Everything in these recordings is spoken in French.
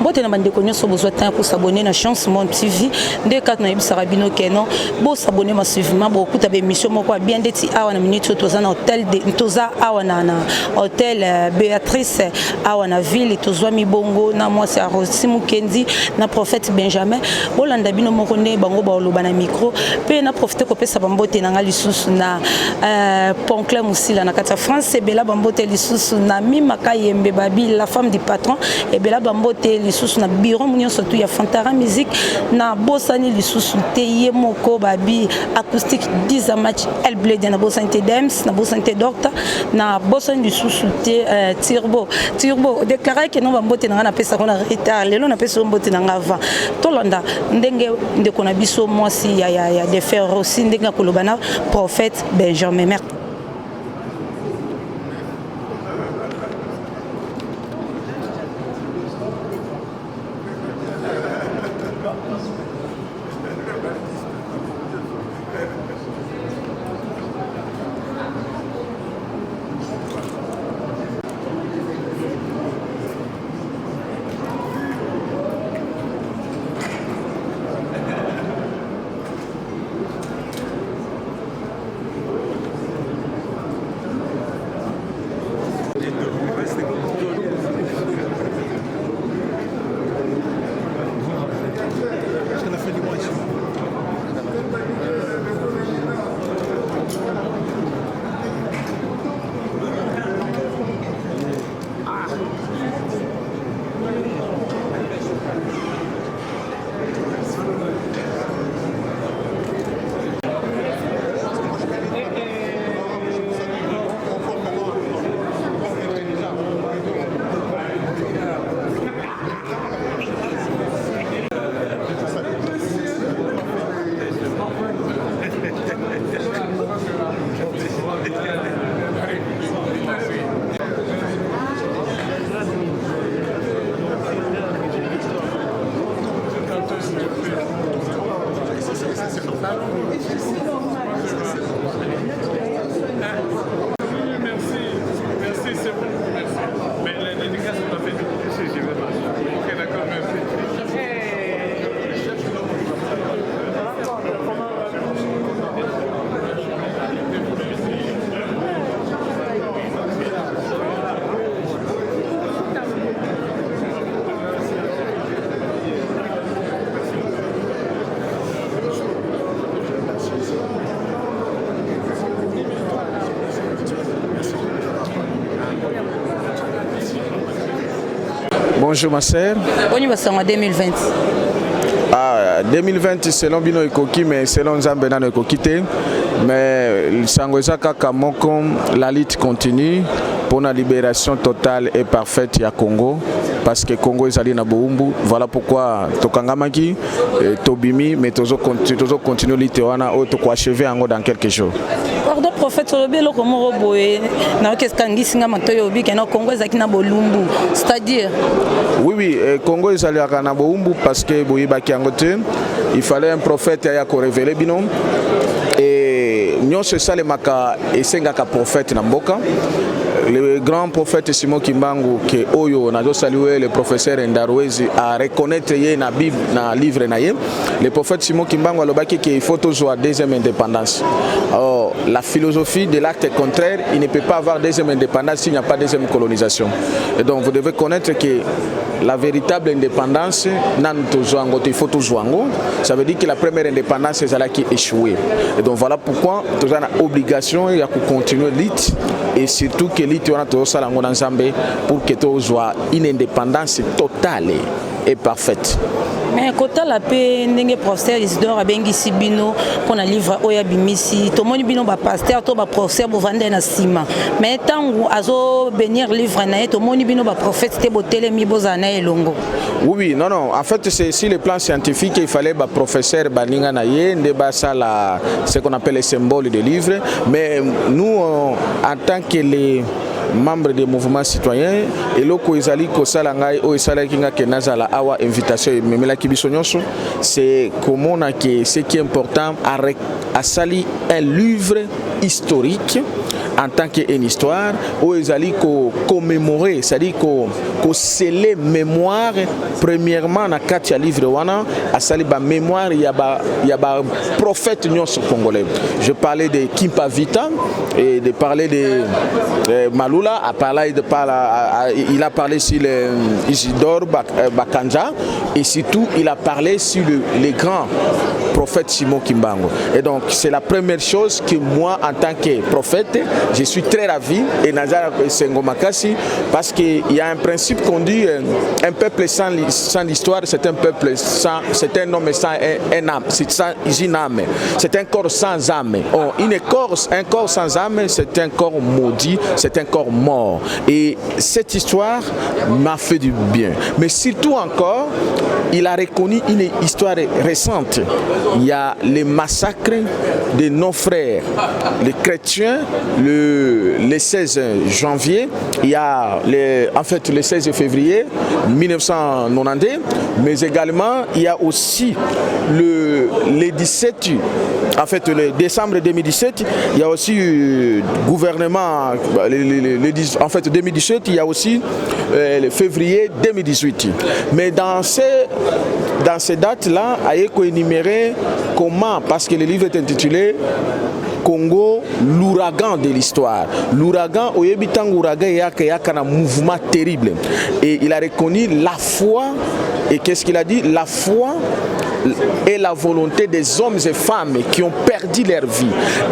Bote na bande konyo so besoin temps pour s'abonner na Chance Monde TV. Nde kat na yebisaka bino keno bo s'abonner massivement bo kuta be mission moko bien deti awa na minute toza na hôtel de toza awa na hôtel Béatrice awa na ville tozwa mibongo na moi c'est Rossi Mukendi na prophète Benjamin bolanda bino moko nde bango ba oloba na micro pe na profiter ko pesa bambote na ngali susu na Poncler Musila na kata France et bela bambote lisusu na Mimaka Yembe Babi la femme du patron et bela bambote lisusu na bureau munyo surtout ya Fantara musique na bosani lisusu te yemoko Babi acoustique 10 match El Bled na bosani te Dems na bosani te Doctor na bosani lisusu te Turbo déclarer que non bambote na na pesa kona retard lelo na pesa bambote na ngava tolanda ndenge ndeko na biso mwasi ya de faire aussi ndenge kolobana prophète Benjamin. Merci. Bonjour ma sœur. Bonjour en 2020. Ah, 2020 selon Bino Ekoki, mais selon Zambena Ekoki, mais Sangoza Kakamoko, la lutte continue pour la libération totale et parfaite du Congo. Parce que Congo est allé na Boumbu, voilà pourquoi Tokangamaki, Tobimi, mais toujours continue l'Itewana, ou Toko achever en dans quelques jours. Pardon, prophète, le comment roboé, na qu'est-ce qu'on dit singa matoyo bi que na Congo est na Bolumbu, c'est-à-dire. Oui, Congo est allé à na Boumbu parce que Boyibaki Angote, il fallait un prophète à ko révéler binom. Et nous c'est ça les maka et sengaka prophète na mboka. Le grand prophète Simon Kimbangu que Oyo n'a salué le professeur Ndarwezi à reconnaître na Bible na livre na ye. Le prophète Simon Kimbangu a lobaki qu'il faut toujours deuxième indépendance. Alors la philosophie de l'acte contraire, il ne peut pas avoir deuxième indépendance s'il n'y a pas deuxième colonisation. Et donc vous devez connaître que la véritable indépendance il faut toujours. Ça veut dire que la première indépendance est celle qui échoué. Et donc voilà pourquoi nous avons l'obligation de continuer l'IT et surtout que l'IT pour que tu aies une indépendance totale et parfaite. Mais quand la paix, n'engage professeur Isidore Abengi Sibino qu'on a livré au Yabimisi, tout le monde bino ba pasteur, tout ba professeur pour vendre na ciment. Mais tant où azo bénir livre na tout le monde bino ba prophète te botelé mi bozana et longo. Oui, non. En fait, c'est sur le plan scientifique qu'il fallait ba professeur baninga na ye, ndeba ça la ce qu'on appelle les symboles de livre. Mais nous, en tant que les membres des mouvements citoyens et loko ezali ko salangai o esala kinga ke nazala awa invitation memela kibisonyonso c'est comment que ce qui est important à sali un livre historique en tant qu'une histoire où ils allaient commémorer, c'est-à-dire qu'on sceller mémoire premièrement dans quatre livres wana à saliba mémoire il y a prophète congolais. Je parlais de Kimpa Vita et de parler de Malula, il a parlé sur Isidore Bakanja et surtout il a parlé sur les grands prophètes Simon Kimbangu. Et donc c'est la première chose que moi en tant que prophète, je suis très ravi et Nazara Sengo Makasi parce qu'il y a un principe qu'on dit un peuple sans histoire, c'est un peuple sans, c'est un homme sans un âme, c'est une âme, c'est un corps sans âme. Oh, un corps sans âme, c'est un corps maudit, c'est un corps mort. Et cette histoire m'a fait du bien. Mais surtout encore, il a reconnu une histoire récente. Il y a les massacres de nos frères, les chrétiens, le 16 janvier, il y a le 16 février 1992, mais également il y a aussi le 17, en fait le décembre 2017, il y a aussi gouvernement, en fait 2017, il y a aussi le février 2018. Mais dans ces dates-là, il faut énumérer comment, parce que le livre est intitulé Congo, l'ouragan de l'histoire. L'ouragan, au Yébitang, l'ouragan, il y a un mouvement terrible. Et il a reconnu la foi, et qu'est-ce qu'il a dit? La foi et la volonté des hommes et femmes qui ont perdu leur vie.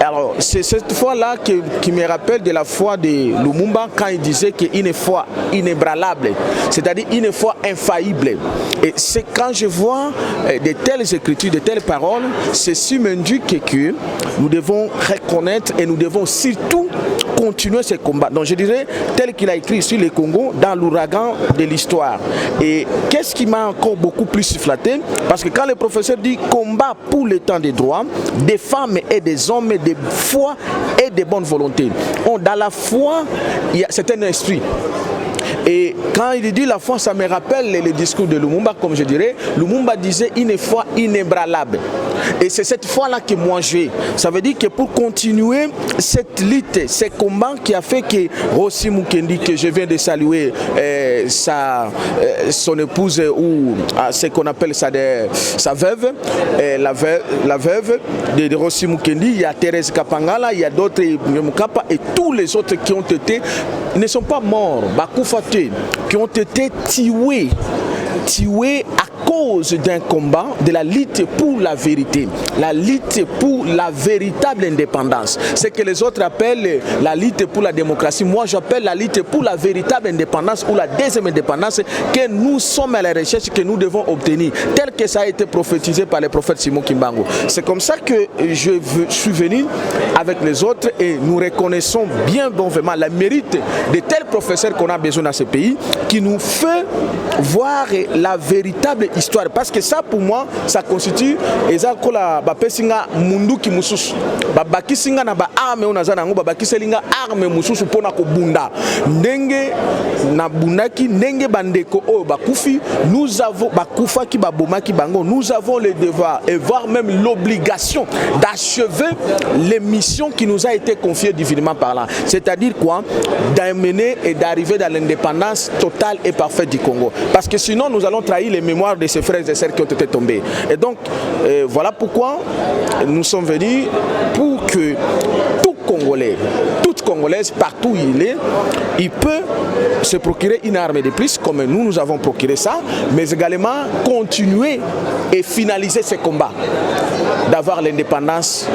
Alors, c'est cette foi-là qui me rappelle de la foi de Lumumba quand il disait qu'une foi inébranlable, c'est-à-dire une foi infaillible. Et c'est quand je vois de telles écritures, de telles paroles, ceci m'indique que nous devons reconnaître et nous devons surtout continuer ce combat. Donc je dirais, tel qu'il a écrit sur le Congo, dans l'ouragan de l'histoire. Et qu'est-ce qui m'a encore beaucoup plus flatté? Parce que quand le professeur dit combat pour le temps des droits, des femmes et des hommes, de foi et de bonne volonté. Dans la foi, c'est un esprit. Et quand il dit la foi, ça me rappelle le discours de Lumumba, comme je dirais. Lumumba disait une foi inébranlable. Et c'est cette foi-là que moi j'ai. Ça veut dire que pour continuer cette lutte, ce combat qui a fait que Rossi Mukendi, que je viens de saluer, son épouse ou ce qu'on appelle sa veuve, la veuve de Rossi Mukendi, il y a Thérèse Kapangala, il y a d'autres, et tous les autres qui ont été, ne sont pas morts, qui ont été tués à cause d'un combat, de la lutte pour la vérité, la lutte pour la véritable indépendance. Ce que les autres appellent la lutte pour la démocratie, moi j'appelle la lutte pour la véritable indépendance ou la deuxième indépendance que nous sommes à la recherche, que nous devons obtenir, tel que ça a été prophétisé par le prophète Simon Kimbangu. C'est comme ça que je suis venu avec les autres et nous reconnaissons bien vraiment la mérite de tels professeurs qu'on a besoin dans ce pays qui nous fait voir la véritable histoire, parce que ça pour moi ça constitue ezakola bapesinga mundu ki mususu babakisinga na ba arme onazana ngo babakiselinga arme mususu pona ko bunda ndenge na bundaki ndenge bandeko o bakufi, nous avons bakufa ki babomaki bango, nous avons le devoir et voire même l'obligation d'achever les missions qui nous a été confiées divinement parlant, c'est-à-dire quoi, d'amener et d'arriver dans l'indépendance totale et parfaite du Congo, parce que sinon nous allons trahir les mémoires de ces frères et sœurs qui ont été tombés. Et donc voilà pourquoi nous sommes venus, pour que tout Congolais, toute Congolaise, partout où il est, il peut se procurer une arme de plus, comme nous avons procuré ça, mais également continuer et finaliser ce combat, d'avoir l'indépendance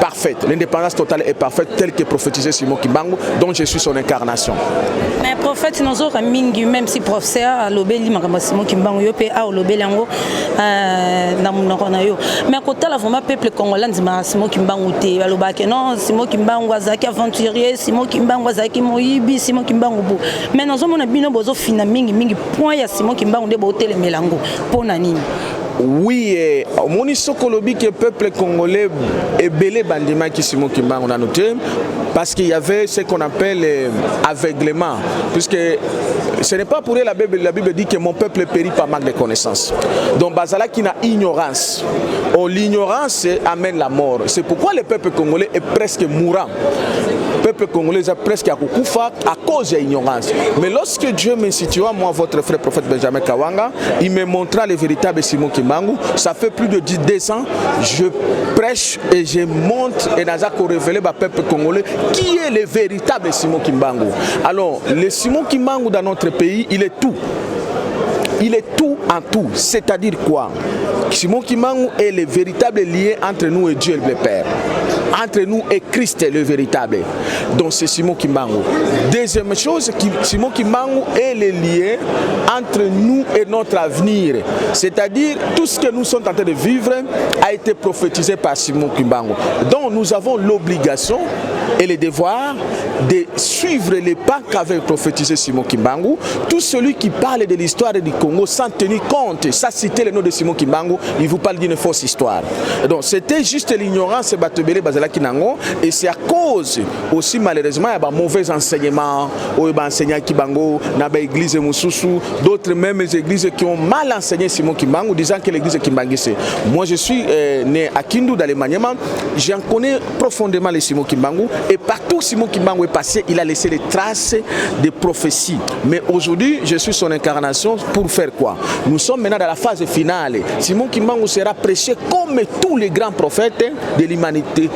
parfaite, l'indépendance totale et parfaite, telle que prophétisé Simon Kimbangu, dont je suis son incarnation. Mais prophète, nous avons mingi, même si professeur a l'obéli, Simon Kimbangu, yo pe a l'obéli yango, na munokona yo. Mais côté la vraiment peuple congolais, Simon Kimbangu te, alobake non, Simon Kimbangu azaki aventurier, Simon Kimbangu azaki moyibi, Simon Kimbangu bo. Mais nous avons bino bozo fina mingi point ya Simon Kimbangu de boté le melango, pona nini. Oui, mon isokolobi que le peuple congolais est belé bandima qui Simon Kimbangu a noté, parce qu'il y avait ce qu'on appelle aveuglement, puisque ce n'est pas pour rien la Bible dit que mon peuple périt par manque de connaissances. Donc Bazala qui n'a ignorance. L'ignorance amène la mort. C'est pourquoi le peuple congolais est presque mourant. peuple congolais a presque à Koufa à cause de l'ignorance. Mais lorsque Dieu me situa, moi, votre frère prophète Benjamin Kawanga, il me montra le véritable Simon Kimbangu. Ça fait plus de 10 ans, je prêche et je montre et n'a qu'à révéler au peuple congolais qui est le véritable Simon Kimbangu. Alors, le Simon Kimbangu dans notre pays, il est tout. Il est tout en tout. C'est-à-dire quoi? Simon Kimbangu est le véritable lien entre nous et Dieu le Père. Entre nous et Christ est le véritable. Donc c'est Simon Kimbangu. Deuxième chose, Simon Kimbangu est le lien entre nous et notre avenir. C'est-à-dire tout ce que nous sommes en train de vivre a été prophétisé par Simon Kimbangu. Donc nous avons l'obligation et le devoir de suivre les pas qu'avait prophétisé Simon Kimbangu. Tout celui qui parle de l'histoire du Congo sans tenir compte, sans citer le nom de Simon Kimbangu, il vous parle d'une fausse histoire. Donc c'était juste l'ignorance et c'est à cause aussi malheureusement il y a des mauvais enseignements, enseignants Kibango, l'église Moussousou, d'autres mêmes églises qui ont mal enseigné Simon Kimbangu, disant que l'église Kimbangu. Moi je suis né à Kindu dans les Maniema, j'en connais profondément les Simon Kimbangu et partout Simon Kimbangu est passé, il a laissé des traces de prophéties. Mais aujourd'hui je suis son incarnation pour faire quoi? Nous sommes maintenant dans la phase finale. Simon Kimbangu sera prêché comme tous les grands prophètes de l'humanité,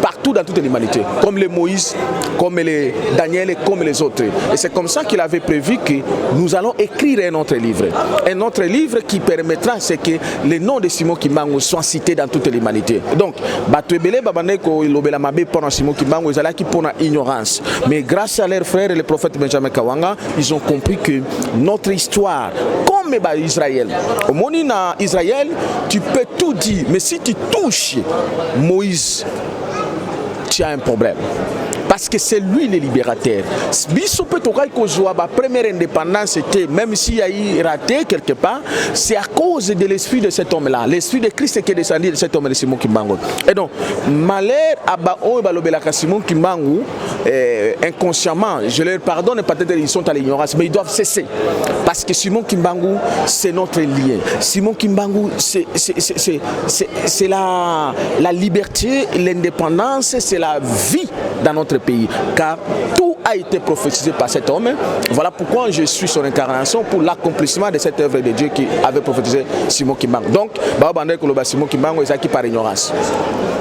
partout dans toute l'humanité, comme les Moïse, comme les Daniel et comme les autres. Et c'est comme ça qu'il avait prévu que nous allons écrire un autre livre. Un autre livre qui permettra c'est que les noms de Simon Kimbangu soient cités dans toute l'humanité. Donc, Batouebele Babaneko Lobela Mabe pendant Simon Kimbangu, ils allaient qui pour la ignorance. Mais grâce à leurs frères et le prophète Benjamin Kawanga, ils ont compris que notre histoire, comme Israël, au monde en Israël, tu peux tout dire, mais si tu touches Moïse, tu as un problème. Parce que c'est lui le libérateur. La première indépendance, c'était, même s'il y a eu raté quelque part, c'est à cause de l'esprit de cet homme-là. L'esprit de Christ qui est descendu de cet homme de Simon Kimbangu. Et donc, malheur à Simon Kimbangu, inconsciemment, je leur pardonne, peut-être ils sont à l'ignorance, mais ils doivent cesser. Parce que Simon Kimbangu, c'est notre lien. Simon Kimbangu, c'est la liberté, l'indépendance, c'est la vie dans notre pays, car tout a été prophétisé par cet homme. Voilà pourquoi je suis son incarnation pour l'accomplissement de cette œuvre de Dieu qui avait prophétisé Simon Kimbangu. Donc, Simon Kimbangu est acquis par ignorance.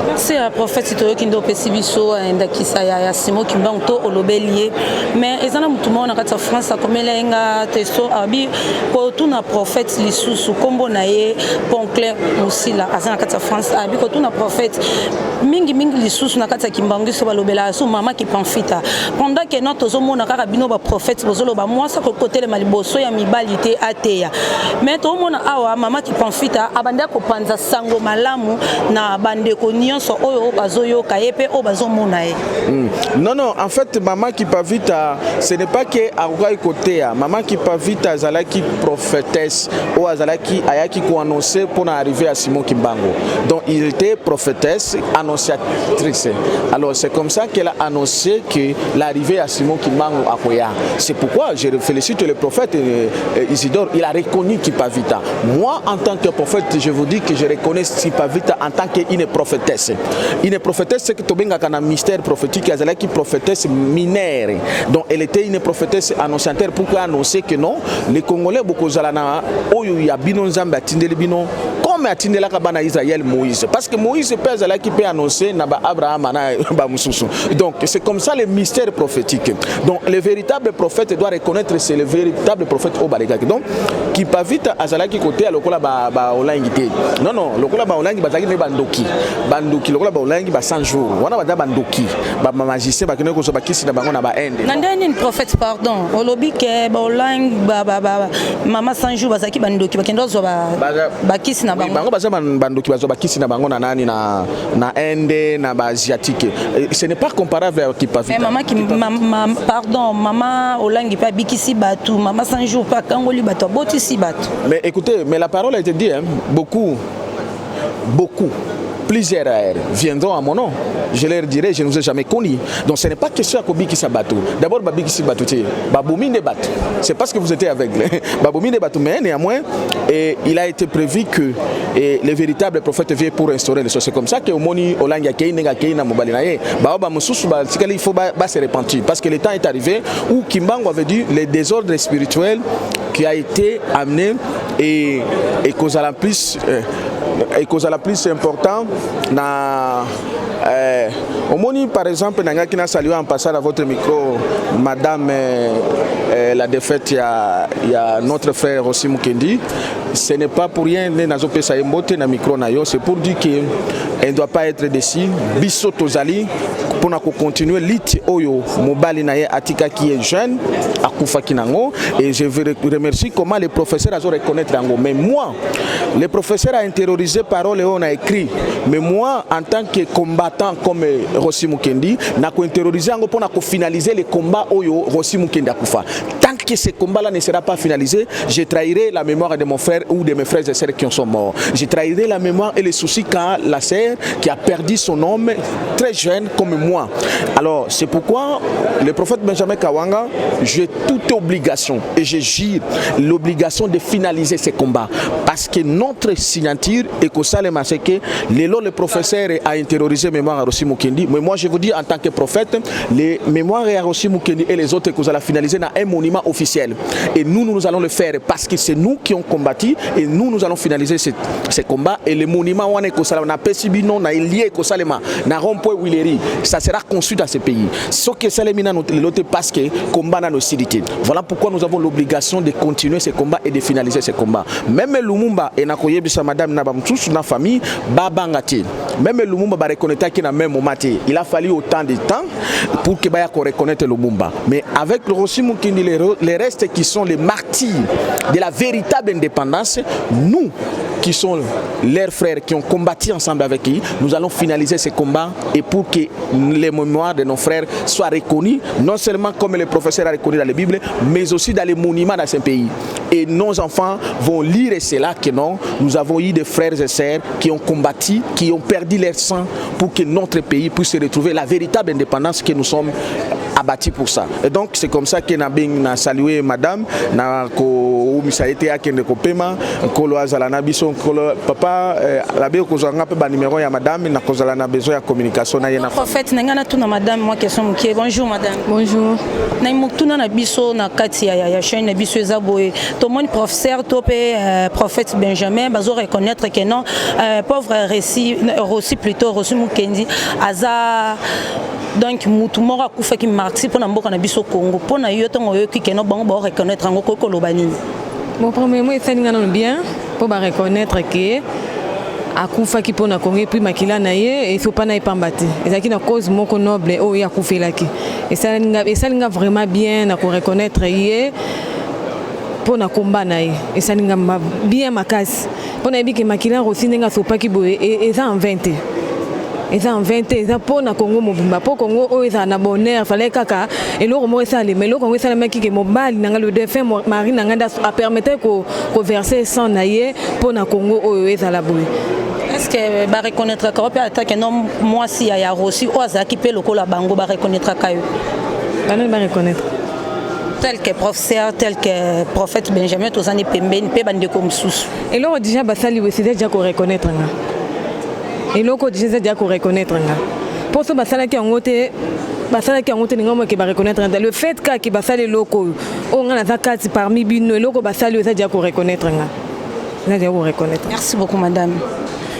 Merci à prophète Sitoyo Kindo Pesibiso Ndakisa ya Simon Kimbangu to olobelié mais ezana mutumo na kati France akomelenga testo abi ko tuna prophète lisusu kombo na ye Ponclair Musila azana kati France abi ko tuna prophète mingi lisusu na kati Kimbangu so balobela so mama ki pamfita pendant que notre zomona kaka bino ba prophète bozolo ba moi ça ko côté le maliboso ya mibalite ateya mais to mona awa mama ki pamfita abanda ko panza sango malamu na bande ko non, en fait, maman qui pas vite, ce n'est pas que à côté, maman qui pas vite, Azalaki prophétesse ou Azalaki Ayaki qui annoncé pour arriver à Simon Kimbangu. Donc, il était prophétesse, annonciatrice. Alors, c'est comme ça qu'elle a annoncé que l'arrivée à Simon Kimbangu à Koya. C'est pourquoi je félicite le prophète Isidore, il a reconnu Kipavita. Moi, en tant que prophète, je vous dis que je reconnais Kipavita en tant qu'une prophétesse. Une prophétesse, c'est que tu as un mystère prophétique, elle est une prophétesse mineure. Donc elle était une prophétesse annonciateur pour annoncer que non, les Congolais, beaucoup de comme atindela kabana Israël Moïse. Parce que Moïse peut qui peut annoncer naba Abraham na Moussoussou. Donc c'est comme ça le mystère prophétique. Donc le véritable prophète doit reconnaître c'est le véritable prophète au Balegaki. Donc qui pas vite azalaki côté lokola ba olangité. Non, lokola ba olangi bazaki ne bandoki lokola ba olangi ba 100 jours. Wana ba bandoki ba magicien ba kene ko so ba kisi na bango na ba ende. Nandani une prophète pardon. Olobi ke ba olangi ba mama 100 jours bazaki bandoki ba kendo zo ba kisi na bango baza bandoki bazo bakisi na bango na nani na ende na ba asiatique. Ce n'est pas comparable avec Kipavita. Maman pardon, maman olangi pa bikisi batu, maman 100 jours pa kangoli batu, botisi batu. Mais écoutez, mais la parole a été dit hein, beaucoup plusieurs viendront à mon nom. Je leur dirai, je ne vous ai jamais connu. Donc ce n'est pas question à Kobi qui s'abattu. D'abord, Babi qui s'abattu. Baboumi ne bat. C'est parce que vous étiez aveugle. Baboumi ne bat. Mais néanmoins, il a été prévu que les véritables prophètes viennent pour instaurer les choses. C'est comme ça que Omoni, Olanga, Keina, Keina, Mobalinaye, Baoba, Moussous, il faut se repentir. Parce que le temps est arrivé où Kimbango avait dit les désordres spirituels qui a été amené et cause à la plus important na Omoni par exemple nanga qui n'a salué en passant à votre micro madame la défaite il y a notre frère aussi Mukendi. Ce n'est pas pour rien nazo pesa emote na micro na yo, c'est pour dire que elle ne doit pas être déçue biso tozali pour continuer lit oyo mobali na ye atika qui est jeune akufa kinango. Et je veux remercier comment les professeurs ont reconnaître yango. Mais moi les professeurs a intériorisé parole et on a écrit, mais moi en tant que combattant comme Rossi Mukendi n'a ko intériorisé yango pour finaliser les combats oyo Rossi Mukendi akufa. Tant que ce combat là ne sera pas finalisé, je trahirai la mémoire de mon frère ou de mes frères et sœurs qui en sont morts. Je trahirai la mémoire et les soucis qu'a la sœur qui a perdu son homme très jeune comme moi. Alors c'est pourquoi le prophète Benjamin Kawanga, j'ai toute obligation et je jure l'obligation de finaliser ces combats parce que notre signature est que ça c'est que le professeur a intériorisé mémoire à Rossi Mukendi. Mais moi je vous dis en tant que prophète, les mémoires à Rossi Mukendi et les autres que vous allez finaliser dans un monument officiel. Et nous allons le faire parce que c'est nous qui ont combattu et nous allons finaliser ces combats. Et le monument on a Pessibino, on a lié na rond-point Willery, ça sera construit dans ce pays. Ce que Salemina l'autre parce que combat dans nos cités. Voilà pourquoi nous avons l'obligation de continuer ces combats et de finaliser ces combats. Même Lumumba et Nakoyebisa madame Nabamtous na famille babangati. Même Lumumba ba reconnaître qu'il a même moment. Il a fallu autant de temps pour que baya reconnaître Lumumba. Mais avec le Rossi Mukendi les restes qui sont les martyrs de la véritable indépendance, nous qui sont leurs frères qui ont combattu ensemble avec eux, nous allons finaliser ces combats et pour que les mémoires de nos frères soient reconnues, non seulement comme le professeur a reconnu dans la Bible, mais aussi dans les monuments dans ce pays. Et nos enfants vont lire cela que non, nous avons eu des frères et sœurs qui ont combattu, qui ont perdu leur sang pour que notre pays puisse retrouver la véritable indépendance que nous sommes abattus pour ça. Et donc c'est comme ça que n'a salué madame, n'a ko misaité à kende ko pema, ko loazala na biso papa la be ko zanga pe ba numéro ya madame na ko zala na besoin de communication na yena. Prophète nangana tuna madame moi question mukie. Bonjour madame. Bonjour. Na mutuna na biso na kati ya chaîne na biso ezaboye. To mon professeur to pe prophète Benjamin bazo reconnaître que non pauvre Rossi plutôt Rossi Mukendi aza donc mutu moko akufa ki martyr pour na mboka na biso Congo pour na yo tongo yo ki keno bango ba reconnaître ngo ko lobani. Bon premièrement ça ninga non bien pour ba reconnaître que akufa ki pona Congo et puis makila na ye et faut pas na ipambati. Ezaki na cause moko noble o ya kufelaki. Et ça ninga vraiment bien na ko reconnaître ye pour na combat na ye. Et ça ninga bien makasi. Pour na bi ke makila aussi ninga sopa ki boye et ça en 20. Et ça en 20 ans pour na Congo mobimba pour Congo o eza na bonheur fallait kaka et le romo ça les mais le Congo ça le maki ke mobali nanga le défunt mari nanga a permettre ko verser sang na ye pour na Congo o eza la boue. Est-ce que ba reconnaître ka pa attaque non moi si ya Rossi o azaki pe lokola bango ba reconnaître ka yo. Ba non ba reconnaître tel que professeur tel que prophète Benjamin tozani pembeni pe bande comme sous. Et là déjà ba sali aussi déjà ko reconnaître nga. Et loko déjà déjà ko reconnaître nga pour ça basala ki ngote ningomo ke ba reconnaître le fait ka ki basale loko on nga na zakati parmi bino loko basali déjà ko reconnaître nga déjà ko reconnaître. Merci beaucoup madame.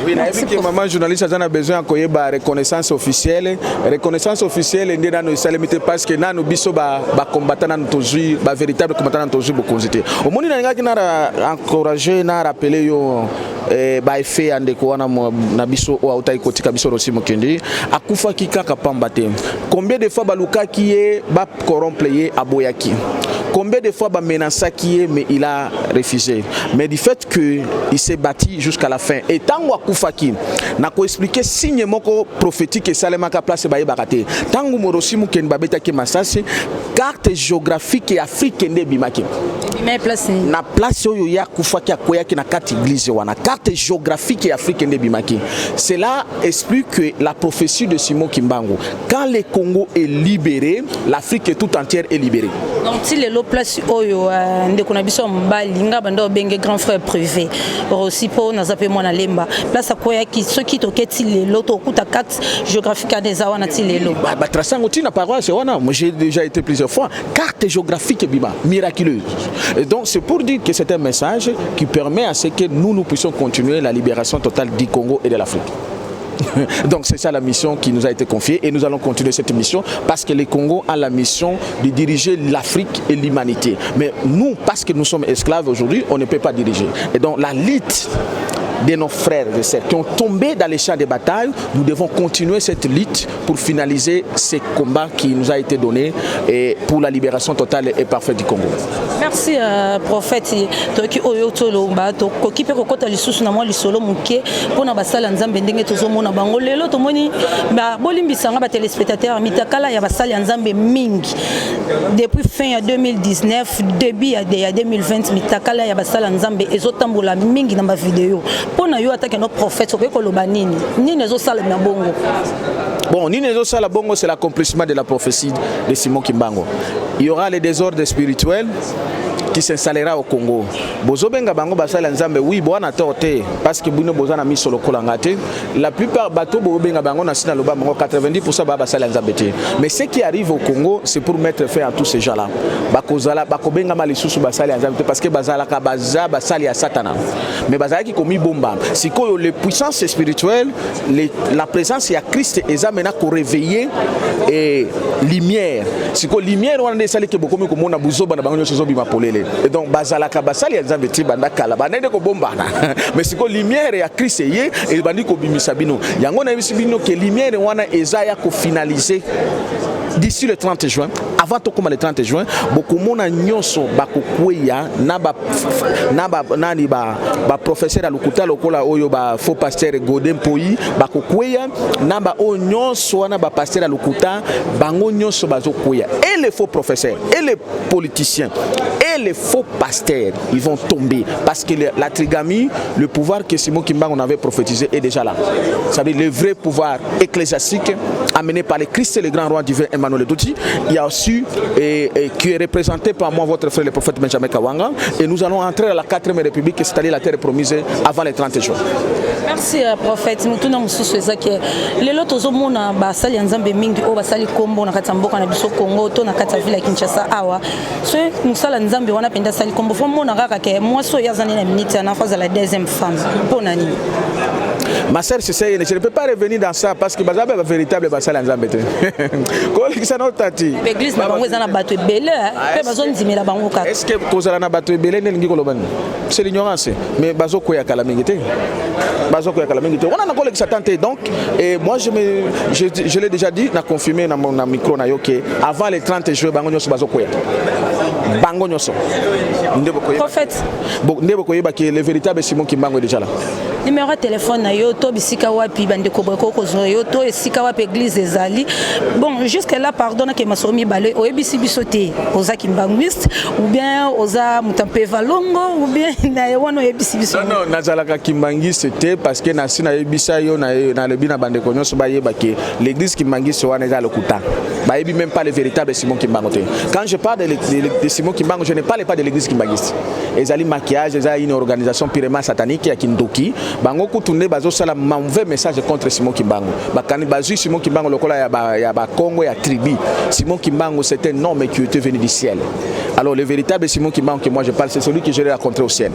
Oui, maman journaliste a besoin de reconnaissance officielle. Reconnaissance officielle est dans nos salumités parce que nous biso ba combattant dans toujours ba véritable combattant dans toujours beaucoup cité. Au moment où qui n'a encouragé n'a rappelé yo ba effet andeko wana na biso o autai kotika biso Rossi Mukendi akufa kika pambate. Combien de fois baluka qui est ba corrompre aboyaki. Combien de fois ba menaça qui est mais il a refusé. Mais du fait que il s'est battu jusqu'à la fin et tant Faki na ko expliquer signe moko prophétique et salema ka place ba yebakate tangu Rossi Mukendi babeta ke masasi carte géographique et africaine de bimaki mais place na place oyo ya kufaki akoya ki na carte église wana carte géographique et africaine de bimaki. Cela explique que la prophétie de Simon Kimbangu, quand le Congo est libéré, l'Afrique tout entière est libérée. Donc si les lots place oyo de konabiso mbali nga bando benge grand frère privé aussi pour na zape mona lemba place akoya ki ceux qui toketi les lots to kuta carte géographique des awana ti les lots ba traçango ti na paroisse wana moi j'ai déjà été plusieurs fois carte géographique bima miraculeuse. Et donc c'est pour dire que c'est un message qui permet à ce que nous puissions continuer la libération totale du Congo et de l'Afrique. Donc c'est ça la mission qui nous a été confiée et nous allons continuer cette mission parce que le Congo a la mission de diriger l'Afrique et l'humanité. Mais nous, parce que nous sommes esclaves aujourd'hui, on ne peut pas diriger. Et donc la lutte de nos frères et sœurs qui ont tombé dans les champs de bataille, nous devons continuer cette lutte pour finaliser ce combat qui nous a été donné et pour la libération totale et parfaite du Congo. Merci prophète toki oyo tolomba to kokipe kokota lisusu na mwa lisolo muke pona basala nzambe ndenge tozomona bango lelo tomoni ba bolimbisanga ba téléspectateurs mitakala ya basala nzambe mingi depuis fin ya 2019 début ya 2020 mitakala ya basala nzambe ezotambola mingi na ba vidéo pona yo attaque notre prophète ko koloba nini ezosala na bongo. Bon, nini ezosala bongo c'est l'accomplissement de la prophétie de Simon Kimbangu. Il y aura les désordres spirituels qui s'installera au Congo. Bozobenga bango basala nzambe oui bwana torte parce que bino bozana misolo kolangate. La plupart bateau bobenga bango na sina loba bango 90% ba basala nzambe te. Mais ce qui arrive au Congo c'est pour mettre fin à tous ces gens-là. Bakozala bakobenga malisusu basala nzambe parce que bazala ka baza basali ya satana. Mais bazala ki komi bomba. Sikoyo les puissances spirituelles, la présence ya Christ ezamena ko réveiller et lumière. Sikoyo lumière wana ndesali ke bokomi ko mona buzoba na bango nyoso zo bima polele. Et donc bazalaka basali ya nzambe ti banda kala banende ko bombana mais siko lumière ya Christ ye et bandi ko bimisa bino yango na bisi bino ke lumière wana ezaya ko finaliser d'ici le 30 juin avant to comme le 30 juin beaucoup mona nyonso bakokweya na ba professeur alukuta lokola oyo ba faux pasteur Godin Poyi bakokweya na ba o nyonso wana ba pasteur alukuta bango nyonso bazokweya et les faux professeurs et les politiciens et les faux pasteurs ils vont tomber parce que la trigamie, le pouvoir que Simon Kimbangu avait prophétisé est déjà là. Ça veut dire le vrai pouvoir ecclésiastique amené par le Christ et le grand roi divin Emmanuel Douti. Il y a aussi qui est représenté par moi votre frère le prophète Benjamin Kawanga et nous allons entrer à la 4e République c'est-à-dire la terre promise avant les 30 jours. Merci prophète mutuna mususu ezaki lelo tozomona basali ya nzambe mingi o basali kombo na kati ya mboka na biso Congo to na kati ya ville ya Kinshasa awa so musala nzambe wana penda sali kombo fo mona kaka ke mwaso yazani na minute na phase la deuxième femme pona nini. Ma sœur, je ne peux pas revenir dans ça parce que Bazabe est véritable basal en Zambété. L'église n'a pas besoin de battre belé, pas besoin de dire la banque. Est-ce que Kozala n'a battu belé n'est pas c'est l'ignorance. Mais Bazo Koya Kalamingité. Bazo Koya Kalamingité. On a un collègue qui s'attend donc. Et moi, je l'ai déjà dit, n'a confirmé dans mon micro que avant les 30 jours, Bango Nyoso Bazo Koya. Bango Nyoso. Prophète. Ndebo Koyeba qui est le véritable Simon Kimbangu est déjà là. Numéro de téléphone na yo to bisika wapi bande ko boko zo yo to esika wapi église ezali bon jusque là pardonne que masomi balé o ebisi bisoté oza kimbanguiste ou bien oza mutampe valongo ou bien na wono ebisi biso non nazala ka kimbanguiste té parce que na sina ebisa yo na le bina bande ko nyoso ba yeba que l'église kimbanguiste wana eza lokuta ba yebi même pas le véritable Simon Kimbangu té quand je parle de Simon Kimbangu je ne parle pas de l'église kimbanguiste ezali maquillage ezali une organisation purement satanique ya Kindoki bango kutunde bazo sala mauvais message contre Simon Kimbangu bakani bazu Simon Kimbangu lokola ya ba Congo ya tribu Simon Kimbangu c'est un homme qui était venu du ciel. Alors le véritable Simon Kimbangu que moi je parle c'est celui que je l'ai rencontré au ciel.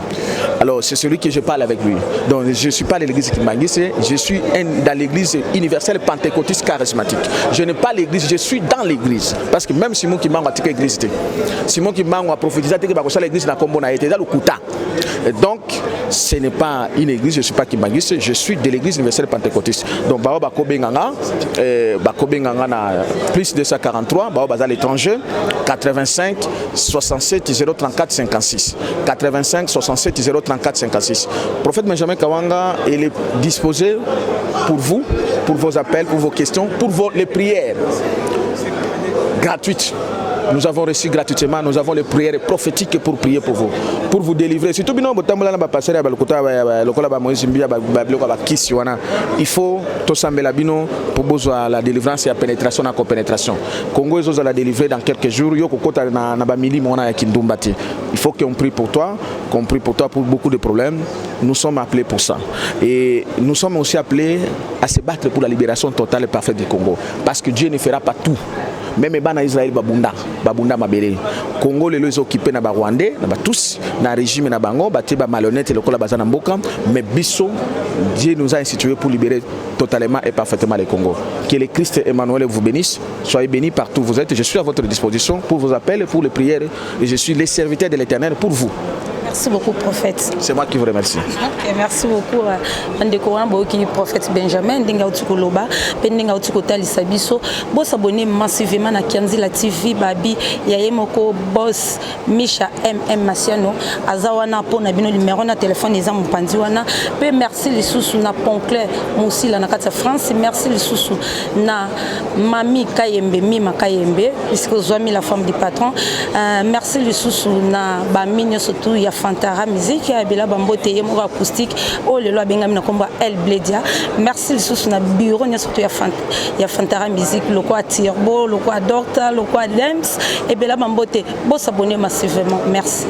Alors c'est celui que je parle avec lui. Donc je suis pas de l'église kimbanguiste, je suis dans l'église universelle pentecôtiste charismatique. Je n'ai pas l'église, je suis dans l'église parce que même Simon Kimbangu a tika église. Simon Kimbangu a prophétisé que ba l'église na kombo na été dans le kuta. Donc ce n'est pas une église, je ne suis pas kimbanguiste, je suis de l'église universelle pentecôtiste. Donc Baoba Kobenganga, na plus de 243, Baoba à l'étranger, 85 67 034 56. 85 67 034 56. Prophète Benjamin Kawanga, il est disposé pour vous, pour vos appels, pour vos questions, pour les prières gratuites. nous avons reçu gratuitement, nous avons les prières prophétiques pour prier pour vous délivrer. Surtout il faut tout pour besoin la délivrance et la pénétration et la pénétration. Congo ils ont la délivrer dans quelques jours. Il faut qu'on prie pour toi, pour beaucoup de problèmes. Nous sommes appelés pour ça. Et nous sommes aussi appelés à se battre pour la libération totale et parfaite du Congo. Parce que Dieu ne fera pas tout. Même les Israël babunda mabele. Congo les lois occupés na Rwandais, na tous na régime na bango, ba malhonnête le kola bazana mboka, mais biso Dieu nous a institué pour libérer totalement et parfaitement le Congo. Que le Christ Emmanuel vous bénisse. Soyez bénis partout où vous êtes. Je suis à votre disposition pour vos appels, pour les prières et je suis le serviteur de l'Éternel pour vous. Merci beaucoup, prophète. C'est moi qui vous remercie. Okay, merci beaucoup. Prophète Benjamin, Loba, Sabiso. Vous abonnez massivement à Kianzila TV, Babi, Yayemoko, Boss, Misha, MM Masiano, Azawana, Pona, Bino, numéro de téléphone, les hommes Pandiwana. Merci les sous na Ponclair, Moussi, la Nakata France. Merci les sous na Mami Kayembe, Mima Kayembe, puisque Zoami, la femme du patron. Merci les sous na Bamini, surtout, il y a Fantara musique ya bela bambote yemo acoustique oh le loi bengam na komba El Bledia. Merci le sous na bureau nya surtout ya Fantara musique le quoi Tirbo le quoi Doctor le quoi Dems et bela bambote bo s'abonner massivement. Merci.